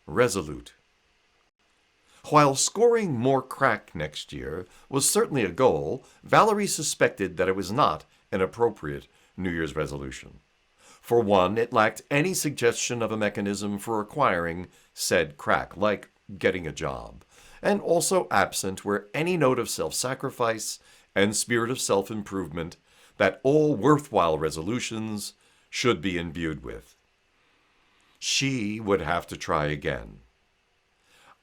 resolute. While scoring more crack next year was certainly a goal, Valerie suspected that it was not an appropriate New Year's resolution. For one, it lacked any suggestion of a mechanism for acquiring said crack, like getting a job, and also absent were any note of self-sacrifice and spirit of self-improvement that all worthwhile resolutions should be imbued with. She would have to try again.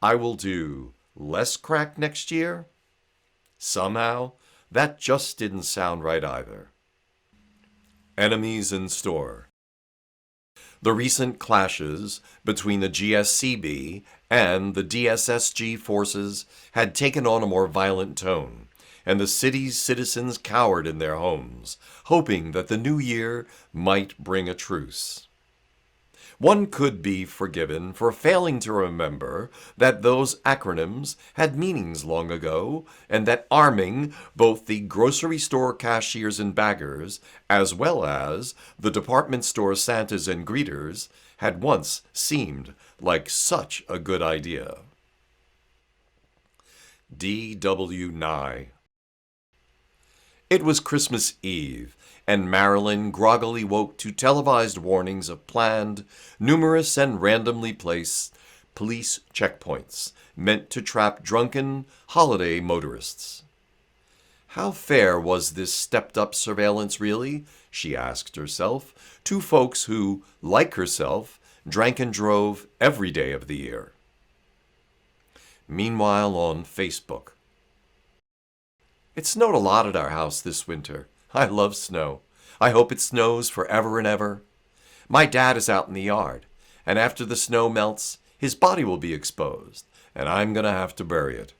I will do less crack next year? Somehow, that just didn't sound right either. Enemies in store. The recent clashes between the GSCB and the DSSG forces had taken on a more violent tone, and the city's citizens cowered in their homes, hoping that the new year might bring a truce. One could be forgiven for failing to remember that those acronyms had meanings long ago, and that arming both the grocery store cashiers and baggers, as well as the department store Santas and greeters, had once seemed like such a good idea. D.W. Nye. It was Christmas Eve, and Marilyn groggily woke to televised warnings of planned, numerous and randomly placed police checkpoints meant to trap drunken holiday motorists. How fair was this stepped-up surveillance really, she asked herself, to folks who, like herself, drank and drove every day of the year. Meanwhile, on Facebook. It snowed a lot at our house this winter. I love snow. I hope it snows forever and ever. My dad is out in the yard, and after the snow melts, his body will be exposed, and I'm going to have to bury it.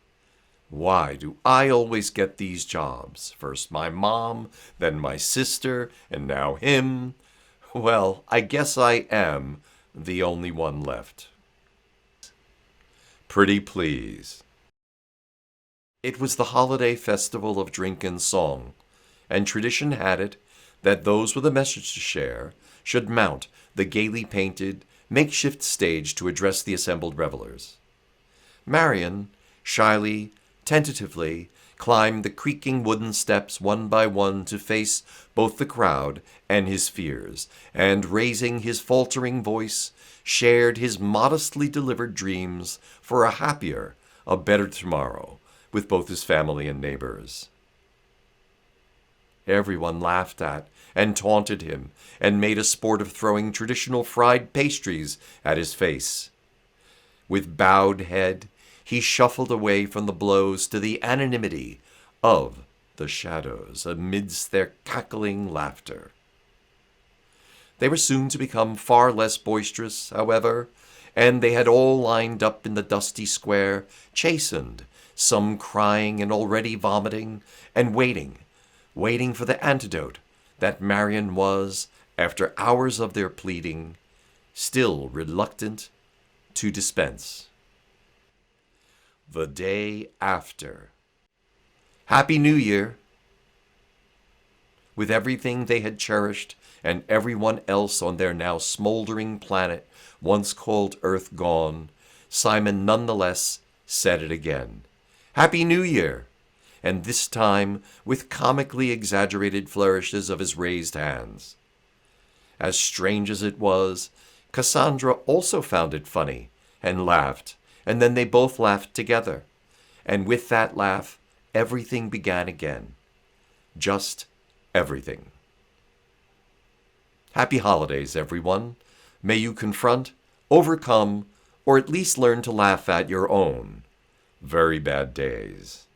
Why do I always get these jobs? First my mom, then my sister, and now him. Well, I guess I am the only one left. Pretty please. It was the holiday festival of drink and song, and tradition had it that those with a message to share should mount the gaily painted, makeshift stage to address the assembled revelers. Marion, shyly, tentatively, climbed the creaking wooden steps one by one to face both the crowd and his fears, and raising his faltering voice, shared his modestly delivered dreams for a happier, a better tomorrow, with both his family and neighbors. Everyone laughed at and taunted him and made a sport of throwing traditional fried pastries at his face. With bowed head, he shuffled away from the blows to the anonymity of the shadows amidst their cackling laughter. They were soon to become far less boisterous, however, and they had all lined up in the dusty square, chastened, some crying and already vomiting, and waiting for the antidote that Marion was, after hours of their pleading, still reluctant to dispense. The day after. Happy New Year! With everything they had cherished and everyone else on their now smoldering planet once called Earth gone, Simon nonetheless said it again. Happy New Year! And this time with comically exaggerated flourishes of his raised hands. As strange as it was, Cassandra also found it funny and laughed, and then they both laughed together. And with that laugh, everything began again. Just everything. Happy holidays, everyone. May you confront, overcome, or at least learn to laugh at your own very bad days.